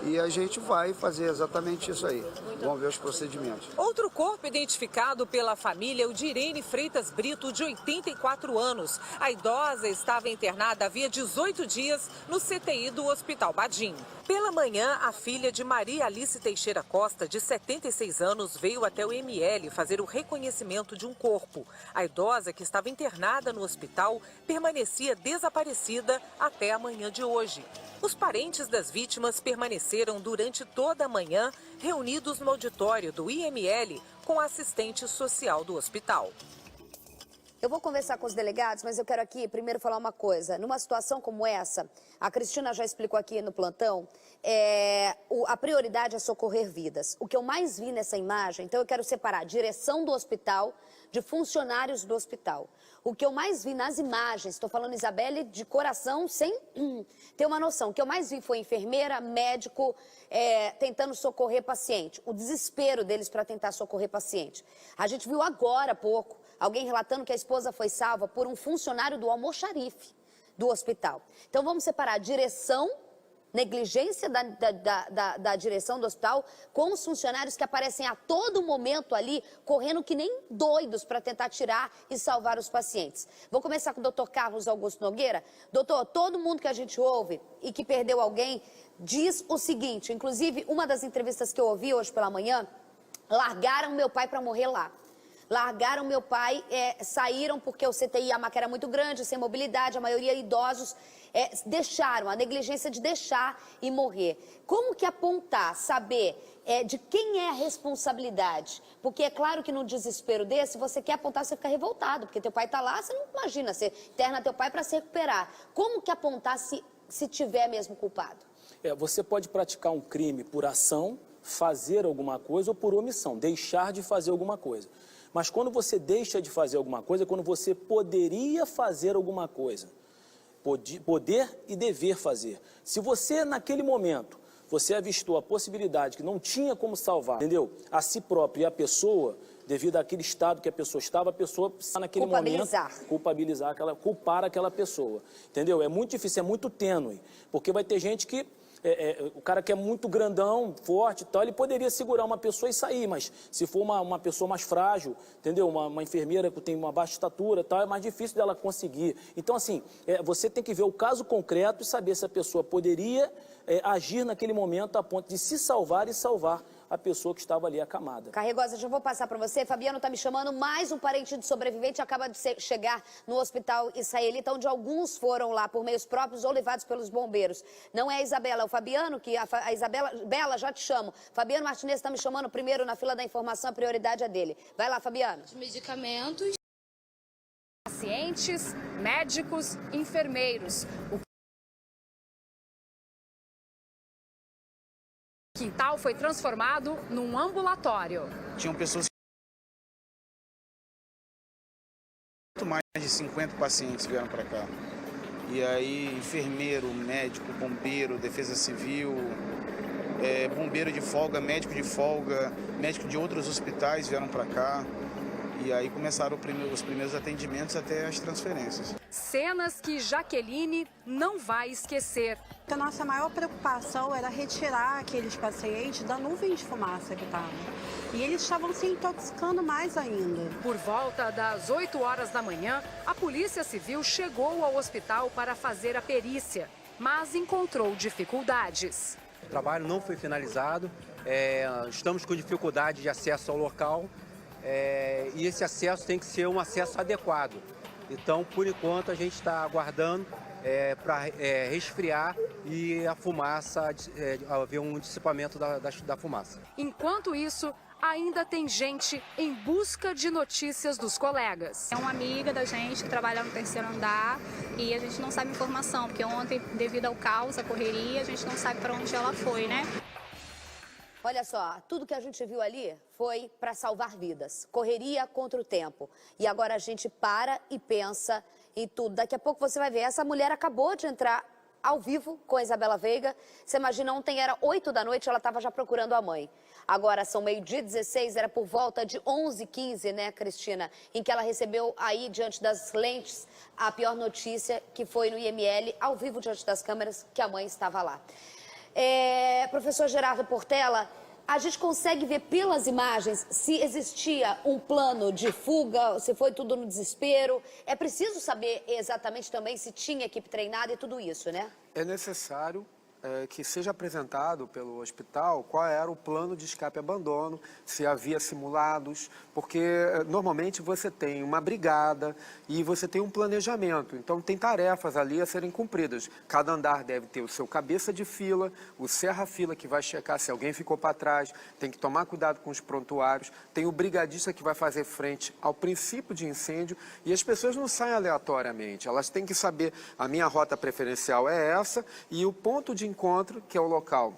E a gente vai fazer exatamente isso aí. Vamos ver os procedimentos. Outro corpo identificado pela família é o de Irene Freitas Brito, de 84 anos. A idosa estava internada havia 18 dias no CTI do Hospital Badim. Pela manhã, a filha de Maria Alice Teixeira Costa, de 76 anos, veio até o ML fazer o reconhecimento de um corpo. A idosa, que estava internada no hospital, permanecia desaparecida até a manhã de hoje. Os parentes das vítimas permaneceram durante toda a manhã reunidos no auditório do IML com a assistente social do hospital. Eu vou conversar com os delegados, mas eu quero aqui primeiro falar uma coisa. Numa situação como essa, a Cristina já explicou aqui no plantão, a prioridade é socorrer vidas. O que eu mais vi nessa imagem, então eu quero separar a direção do hospital de funcionários do hospital. O que eu mais vi nas imagens, estou falando, Isabelle, de coração, sem ter uma noção. O que eu mais vi foi enfermeira, médico, tentando socorrer paciente. O desespero deles para tentar socorrer paciente. A gente viu agora há pouco alguém relatando que a esposa foi salva por um funcionário do almoxarife do hospital. Então vamos separar a direção, negligência da direção do hospital com os funcionários que aparecem a todo momento ali, correndo que nem doidos para tentar tirar e salvar os pacientes. Vou começar com o doutor Carlos Augusto Nogueira. Doutor, todo mundo que a gente ouve e que perdeu alguém diz o seguinte, inclusive uma das entrevistas que eu ouvi hoje pela manhã, largaram meu pai para morrer lá. Largaram meu pai, saíram porque o CTI, a maca era muito grande, sem mobilidade, a maioria idosos, deixaram, a negligência de deixar e morrer. Como que apontar, saber de quem é a responsabilidade? Porque é claro que no desespero desse, você quer apontar, você fica revoltado, porque teu pai está lá, você não imagina, você interna teu pai para se recuperar. Como que apontar se tiver mesmo culpado? Você pode praticar um crime por ação, fazer alguma coisa, ou por omissão, deixar de fazer alguma coisa. Mas quando você deixa de fazer alguma coisa, é quando você poderia fazer alguma coisa. Poder e dever fazer. Se você, naquele momento, você avistou a possibilidade que não tinha como salvar, entendeu? A si próprio e a pessoa, devido àquele estado que a pessoa estava, a pessoa precisa naquele momento culpar aquela pessoa. Entendeu? É muito difícil, é muito tênue. Porque vai ter gente que o cara que é muito grandão, forte e tal, ele poderia segurar uma pessoa e sair, mas se for uma pessoa mais frágil, entendeu? Uma enfermeira que tem uma baixa estatura e tal, é mais difícil dela conseguir. Então, assim, você tem que ver o caso concreto e saber se a pessoa poderia agir naquele momento a ponto de se salvar e salvar a pessoa que estava ali acamada. Carregosa, já vou passar para você. Fabiano está me chamando, mais um parente de sobrevivente acaba de chegar no hospital israelita, onde alguns foram lá por meios próprios ou levados pelos bombeiros. Não é a Isabela, é o Fabiano, que a Isabela... Bela, já te chamo. Fabiano Martinez está me chamando primeiro na fila da informação, a prioridade é dele. Vai lá, Fabiano. Os medicamentos. Pacientes, médicos, enfermeiros. O quintal foi transformado num ambulatório. Tinham pessoas, muito mais de 50 pacientes vieram para cá. E aí, enfermeiro, médico, bombeiro, defesa civil, bombeiro de folga, médico de outros hospitais vieram para cá. E aí começaram os primeiros atendimentos até as transferências. Cenas que Jaqueline não vai esquecer. A nossa maior preocupação era retirar aqueles pacientes da nuvem de fumaça que estavam. E eles estavam se intoxicando mais ainda. Por volta das 8 horas da manhã, a Polícia Civil chegou ao hospital para fazer a perícia, mas encontrou dificuldades. O trabalho não foi finalizado, estamos com dificuldade de acesso ao local. E esse acesso tem que ser um acesso adequado. Então, por enquanto, a gente está aguardando para resfriar e a fumaça, haver um dissipamento da fumaça. Enquanto isso, ainda tem gente em busca de notícias dos colegas. É uma amiga da gente que trabalha no terceiro andar e a gente não sabe informação, porque ontem, devido ao caos, a correria, a gente não sabe para onde ela foi, né? Olha só, tudo que a gente viu ali foi para salvar vidas, correria contra o tempo. E agora a gente para e pensa em tudo. Daqui a pouco você vai ver, essa mulher acabou de entrar ao vivo com a Isabela Veiga. Você imagina, ontem era 8 da noite, ela estava já procurando a mãe. Agora são meio-dia 16, era por volta de 11h15, né, Cristina? Em que ela recebeu aí, diante das lentes, a pior notícia, que foi no IML, ao vivo diante das câmeras, que a mãe estava lá. Professor Gerardo Portela, a gente consegue ver pelas imagens se existia um plano de fuga, se foi tudo no desespero. É preciso saber exatamente também se tinha equipe treinada e tudo isso, né? É necessário que seja apresentado pelo hospital qual era o plano de escape e abandono, se havia simulados, porque normalmente você tem uma brigada e você tem um planejamento, então tem tarefas ali a serem cumpridas. Cada andar deve ter o seu cabeça de fila, o serra-fila que vai checar se alguém ficou para trás, tem que tomar cuidado com os prontuários, tem o brigadista que vai fazer frente ao princípio de incêndio e as pessoas não saem aleatoriamente, elas têm que saber a minha rota preferencial é essa e o ponto de encontro, que é o local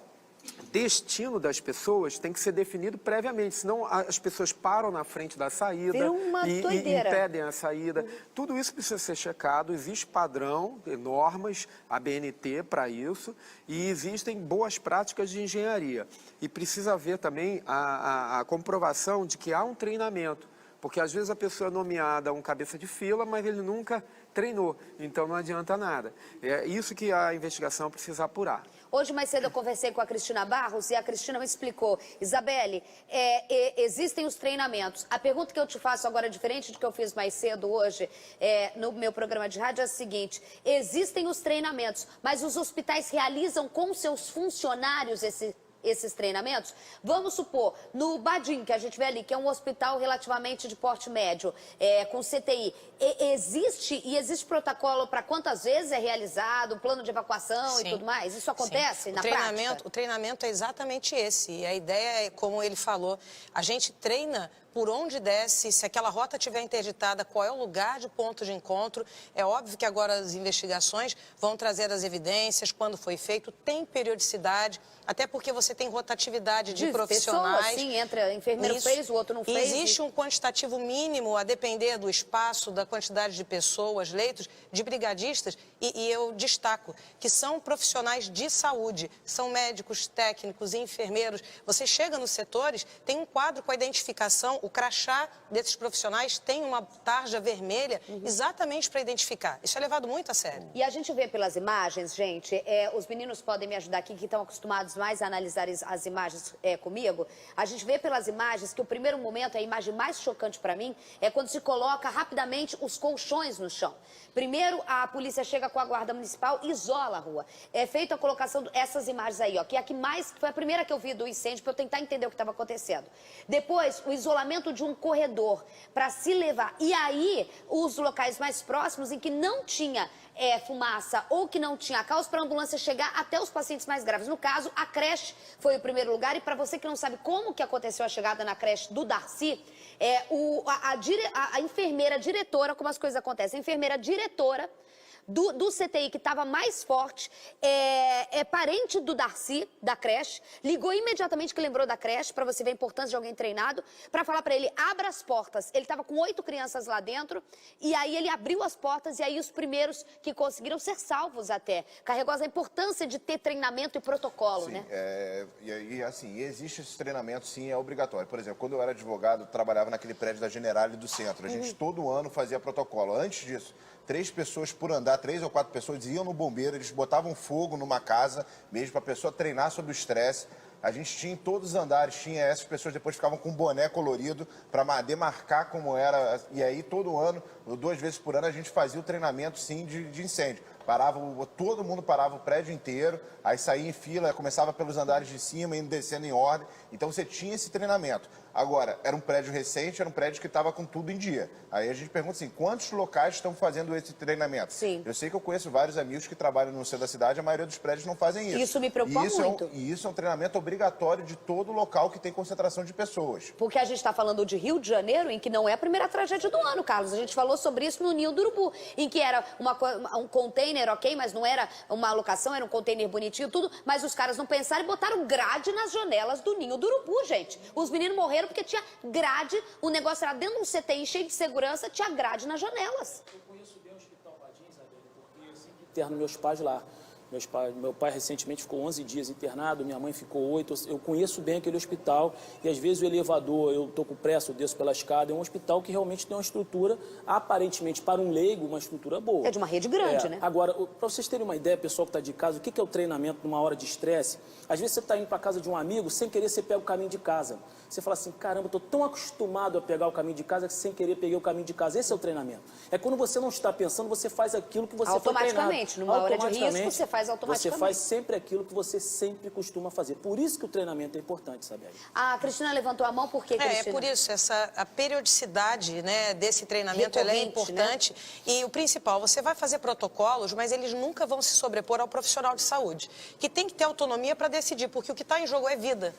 destino das pessoas, tem que ser definido previamente, senão as pessoas param na frente da saída e impedem a saída. Tudo isso precisa ser checado, existe padrão, normas, a BNT para isso, e existem boas práticas de engenharia. E precisa haver também a comprovação de que há um treinamento, porque às vezes a pessoa é nomeada um cabeça de fila, mas ele nunca treinou, então não adianta nada. É isso que a investigação precisa apurar. Hoje mais cedo eu conversei com a Cristina Barros e a Cristina me explicou. Isabelle, existem os treinamentos. A pergunta que eu te faço agora, diferente do que eu fiz mais cedo hoje no meu programa de rádio, é a seguinte. Existem os treinamentos, mas os hospitais realizam com seus funcionários esses treinamentos? Vamos supor, no Badim, que a gente vê ali, que é um hospital relativamente de porte médio, com CTI, existe protocolo para quantas vezes é realizado, plano de evacuação e tudo mais? Isso acontece na prática? O treinamento é exatamente esse. E a ideia é, como ele falou, a gente treina por onde desce, se aquela rota estiver interditada, qual é o lugar de ponto de encontro. É óbvio que agora as investigações vão trazer as evidências, quando foi feito, tem periodicidade, até porque você tem rotatividade de profissionais. Pessoas, sim, entra, enfermeiro fez, o outro não fez. Existe um quantitativo mínimo a depender do espaço, da quantidade de pessoas, leitos, de brigadistas, e eu destaco que são profissionais de saúde, são médicos, técnicos, enfermeiros. Você chega nos setores, tem um quadro com a identificação, o crachá desses profissionais tem uma tarja vermelha exatamente para identificar. Isso é levado muito a sério. E a gente vê pelas imagens, gente, os meninos podem me ajudar aqui, que estão acostumados mais a analisar as imagens comigo. A gente vê pelas imagens que o primeiro momento, a imagem mais chocante para mim, é quando se coloca rapidamente os colchões no chão. Primeiro, a polícia chega com a guarda municipal e isola a rua. É feita a colocação dessas imagens aí, ó, que é a que mais, foi a primeira que eu vi do incêndio, para eu tentar entender o que estava acontecendo. Depois, o isolamento de um corredor para se levar. E aí, os locais mais próximos em que não tinha fumaça ou que não tinha causa para a ambulância chegar até os pacientes mais graves. No caso, a creche foi o primeiro lugar. E para você que não sabe como que aconteceu a chegada na creche do Darcy, a enfermeira diretora, como as coisas acontecem, a enfermeira diretora do CTI, que estava mais forte, parente do Darcy, da creche, ligou imediatamente, que lembrou da creche, para você ver a importância de alguém treinado, para falar para ele, abra as portas. Ele estava com 8 crianças lá dentro, e aí ele abriu as portas, e aí os primeiros que conseguiram ser salvos até. Carregou a importância de ter treinamento e protocolo, sim, né? E assim, existe esse treinamento, sim, é obrigatório. Por exemplo, quando eu era advogado, eu trabalhava naquele prédio da Generali do centro. A gente todo ano fazia protocolo. Antes disso, 3 pessoas por andar, 3 ou 4 pessoas iam no bombeiro, eles botavam fogo numa casa, mesmo para a pessoa treinar sobre o estresse. A gente tinha em todos os andares, tinha essas pessoas depois ficavam com boné colorido para demarcar como era. E aí todo ano, 2 vezes por ano, a gente fazia o treinamento, sim, de incêndio. Todo mundo parava o prédio inteiro, aí saía em fila, começava pelos andares de cima, indo descendo em ordem. Então você tinha esse treinamento. Agora, era um prédio recente, era um prédio que estava com tudo em dia. Aí a gente pergunta assim, quantos locais estão fazendo esse treinamento? Sim. Eu sei que eu conheço vários amigos que trabalham no centro da cidade, a maioria dos prédios não fazem isso. Isso me preocupa muito. E isso é um treinamento obrigatório de todo local que tem concentração de pessoas. Porque a gente está falando de Rio de Janeiro, em que não é a primeira tragédia do ano, Carlos. A gente falou sobre isso no Ninho do Urubu, em que era um container, ok, mas não era uma locação, era um container bonitinho, tudo, mas os caras não pensaram e botaram grade nas janelas do Ninho do Urubu, gente. Os meninos morreram porque tinha grade, o negócio era dentro de um CTI cheio de segurança, tinha grade nas janelas. Eu conheço bem o Hospital Badim, Isabelle, porque eu sempre interno meus pais lá. Meu pai recentemente ficou 11 dias internado, minha mãe ficou 8. Eu conheço bem aquele hospital e às vezes o elevador, eu estou com pressa, eu desço pela escada. É um hospital que realmente tem uma estrutura, aparentemente para um leigo, uma estrutura boa. É de uma rede grande, né? Agora, para vocês terem uma ideia, pessoal que está de casa, o que é o treinamento numa hora de estresse? Às vezes você está indo para casa de um amigo, sem querer você pega o caminho de casa. Você fala assim, caramba, estou tão acostumado a pegar o caminho de casa que sem querer peguei o caminho de casa. Esse é o treinamento. É quando você não está pensando, você faz aquilo que você foi treinado. Automaticamente, numa hora de risco, você faz faz automaticamente. Você faz sempre aquilo que você sempre costuma fazer. Por isso que o treinamento é importante, Isabelle. A Cristina levantou a mão, por quê, Cristina? É por isso, a periodicidade, né, desse treinamento ela é importante. Né? E o principal, você vai fazer protocolos, mas eles nunca vão se sobrepor ao profissional de saúde, que tem que ter autonomia para decidir, porque o que está em jogo é vida.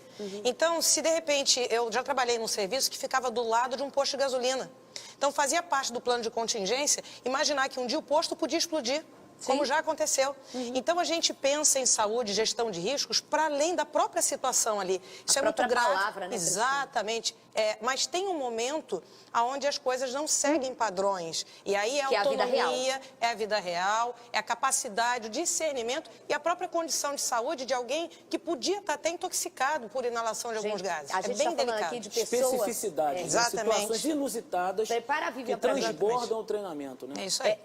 Então, se de repente, eu já trabalhei num serviço que ficava do lado de um posto de gasolina. Então, fazia parte do plano de contingência imaginar que um dia o posto podia explodir. Como já aconteceu. Então, a gente pensa em saúde, gestão de riscos, para além da própria situação ali. Isso é muito grave. Palavra, né, exatamente. Mas tem um momento onde as coisas não seguem padrões. E aí é a autonomia, é a vida real, é a capacidade, o discernimento e a própria condição de saúde de alguém que podia estar até intoxicado por inalação de alguns gases. A gente é bem está falando delicado. aqui de pessoas... Especificidade, situações inusitadas que transbordam o treinamento. Né? É isso aí.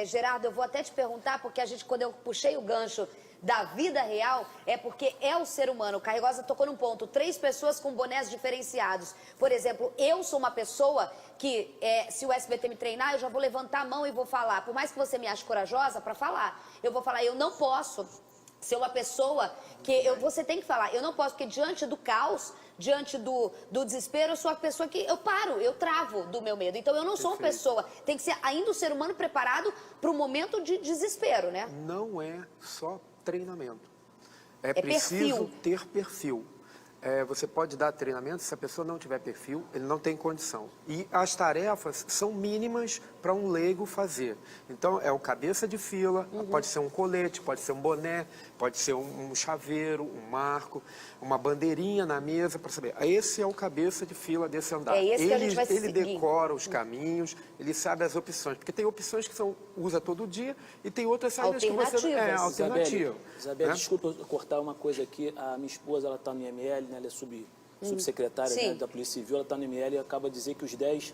Gerardo, eu vou até te perguntar, porque quando eu puxei o gancho da vida real, é porque é o ser humano. O Carregosa tocou num ponto, 3 pessoas com bonés diferenciados. Por exemplo, eu sou uma pessoa que, se o SBT me treinar, eu já vou levantar a mão e vou falar. Por mais que você me ache corajosa para falar, eu vou falar, eu não posso ser uma pessoa que... você tem que falar, eu não posso, porque diante do caos... Diante do desespero, eu sou a pessoa que eu paro, eu travo do meu medo. Então, eu não sou uma pessoa... Tem que ser ainda o ser humano preparado para o momento de desespero, né? Não é só treinamento. É preciso ter perfil. Você pode dar treinamento, se a pessoa não tiver perfil, ele não tem condição. E as tarefas são mínimas para um leigo fazer. Então, é o cabeça de fila, pode ser um colete, pode ser um boné, pode ser um chaveiro, um marco, uma bandeirinha na mesa para saber. Esse é o cabeça de fila desse andar. É esse que a gente vai ele seguir. decora os caminhos, ele sabe as opções. Porque tem opções que usa todo dia e tem outras saídas que você... alternativa. Isabelle, desculpa eu cortar uma coisa aqui. A minha esposa, ela está no IML, né? Ela é subsecretária, né, da Polícia Civil, ela está no IML e acaba de dizer que os 10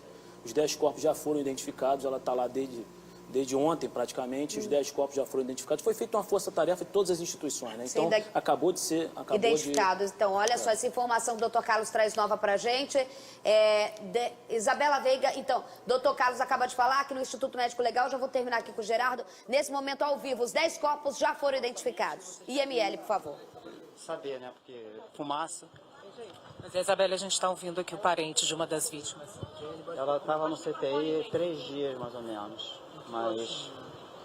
corpos já foram identificados, ela está lá desde ontem praticamente, os 10 corpos já foram identificados. Foi feita uma força-tarefa de todas as instituições, né? Então, acabou de ser... Identificados. Então, olha só, essa informação que o Dr. Carlos traz nova pra gente. Isabela Veiga, então, Dr. Carlos acaba de falar que no Instituto Médico Legal, já vou terminar aqui com o Gerardo, nesse momento ao vivo, os 10 corpos já foram identificados. IML, por favor. Saber, né? Porque fumaça. Mas, Isabela, a gente está ouvindo aqui o parente de uma das vítimas. Ela estava no CTI 3 dias, mais ou menos. Mas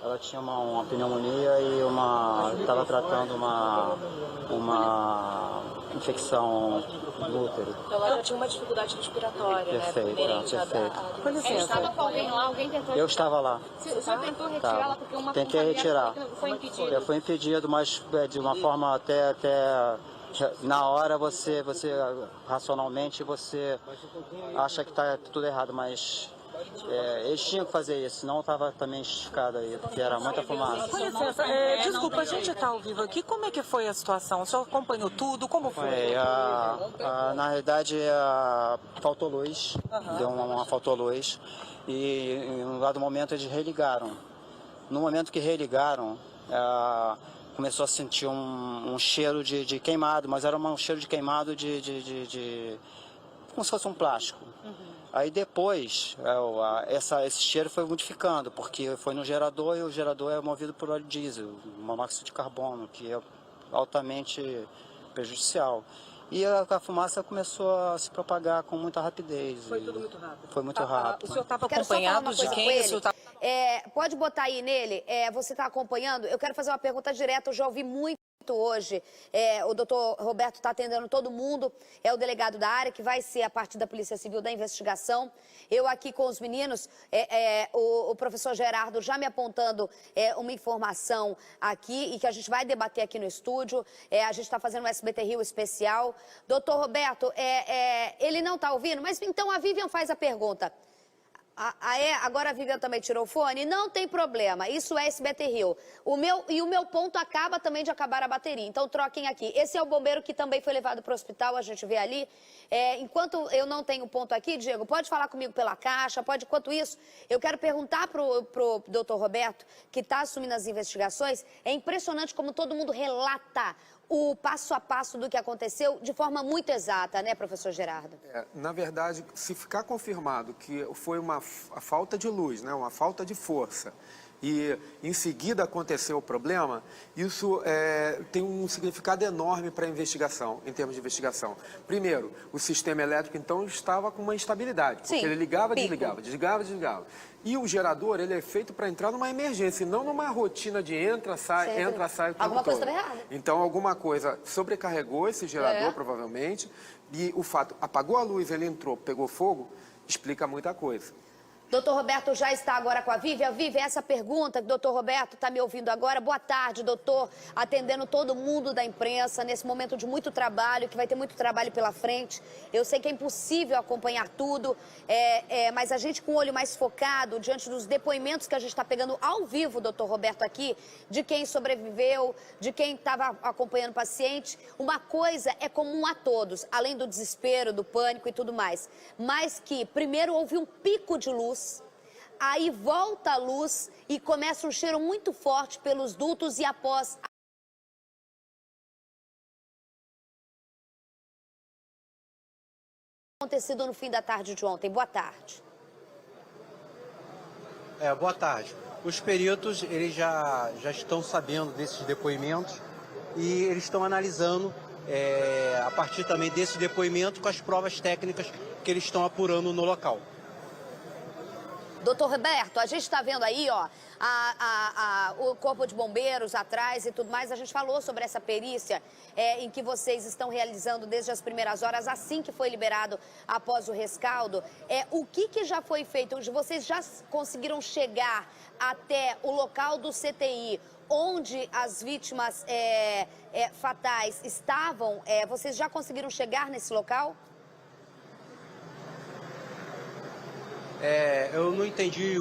ela tinha uma pneumonia e estava tratando uma infecção no útero. Então ela tinha uma dificuldade respiratória, perfeito, né? Perfeito. Com licença. Ela estava com alguém lá, alguém tentou... Eu estava lá. O senhor tentou retirá-la porque uma Tentei retirar. Foi impedido. Eu fui impedido, mas de uma forma até na hora você racionalmente você acha que está tudo errado, mas eles tinham que fazer isso, senão estava também justificado aí, porque era muita fumaça. Com licença, desculpa, a gente está ao vivo aqui, como é que foi a situação? O senhor acompanhou tudo? Como foi? Na realidade, faltou luz, deu uma faltou luz, e em um dado momento eles religaram. No momento que religaram, começou a sentir um cheiro de queimado, mas era um cheiro de queimado como se fosse um plástico. Aí depois, esse cheiro foi modificando, porque foi no gerador e o gerador é movido por óleo diesel, monóxido de carbono, que é altamente prejudicial. E a fumaça começou a se propagar com muita rapidez. Foi tudo muito rápido. Foi muito rápido. O senhor estava acompanhado de quem? Pode botar aí nele, você está acompanhando? Eu quero fazer uma pergunta direta, eu já ouvi muito hoje, o doutor Roberto está atendendo todo mundo, é o delegado da área, que vai ser a partir da Polícia Civil da investigação. Eu aqui com os meninos, o professor Gerardo já me apontando uma informação aqui e que a gente vai debater aqui no estúdio. A gente está fazendo um SBT Rio especial. Doutor Roberto, ele não está ouvindo, mas então a Vivian faz a pergunta. Agora a Vivian também tirou o fone? Não tem problema, isso é SBT Rio. O meu ponto acaba também de acabar a bateria, então troquem aqui. Esse é o bombeiro que também foi levado para o hospital, a gente vê ali. Enquanto eu não tenho ponto aqui, Diego, pode falar comigo pela caixa, enquanto isso, eu quero perguntar pro doutor Roberto, que está assumindo as investigações. É impressionante como todo mundo relata o passo a passo do que aconteceu de forma muito exata, né, professor Gerardo? Na verdade, se ficar confirmado que foi a falta de luz, né, uma falta de força, e em seguida aconteceu o problema, isso tem um significado enorme para a investigação, em termos de investigação. Primeiro, o sistema elétrico, então, estava com uma instabilidade, porque ele ligava, desligava, desligava, desligava. E o gerador, ele é feito para entrar numa emergência, e não numa rotina de entra, sai o tempo Alguma coisa todo. estava errada. Então, alguma coisa sobrecarregou esse gerador, provavelmente, e o fato, apagou a luz, ele entrou, pegou fogo, explica muita coisa. Doutor Roberto já está agora com a Vivian. Vivian, essa pergunta que o doutor Roberto está me ouvindo agora. Boa tarde, doutor, atendendo todo mundo da imprensa nesse momento de muito trabalho, que vai ter muito trabalho pela frente. Eu sei que é impossível acompanhar tudo, mas a gente com o olho mais focado diante dos depoimentos que a gente está pegando ao vivo, doutor Roberto, aqui, de quem sobreviveu, de quem estava acompanhando o paciente. Uma coisa é comum a todos, além do desespero, do pânico e tudo mais, mas que primeiro houve um pico de luz, aí volta a luz e começa um cheiro muito forte pelos dutos e após acontecido no fim da tarde de ontem. Boa tarde. Boa tarde. Os peritos, eles já estão sabendo desses depoimentos e eles estão analisando a partir também desse depoimento com as provas técnicas que eles estão apurando no local. Doutor Roberto, a gente está vendo aí, ó, o corpo de bombeiros atrás e tudo mais. A gente falou sobre essa perícia em que vocês estão realizando desde as primeiras horas, assim que foi liberado após o rescaldo. O que já foi feito? Vocês já conseguiram chegar até o local do CTI, onde as vítimas fatais estavam? Vocês já conseguiram chegar nesse local? Eu não entendi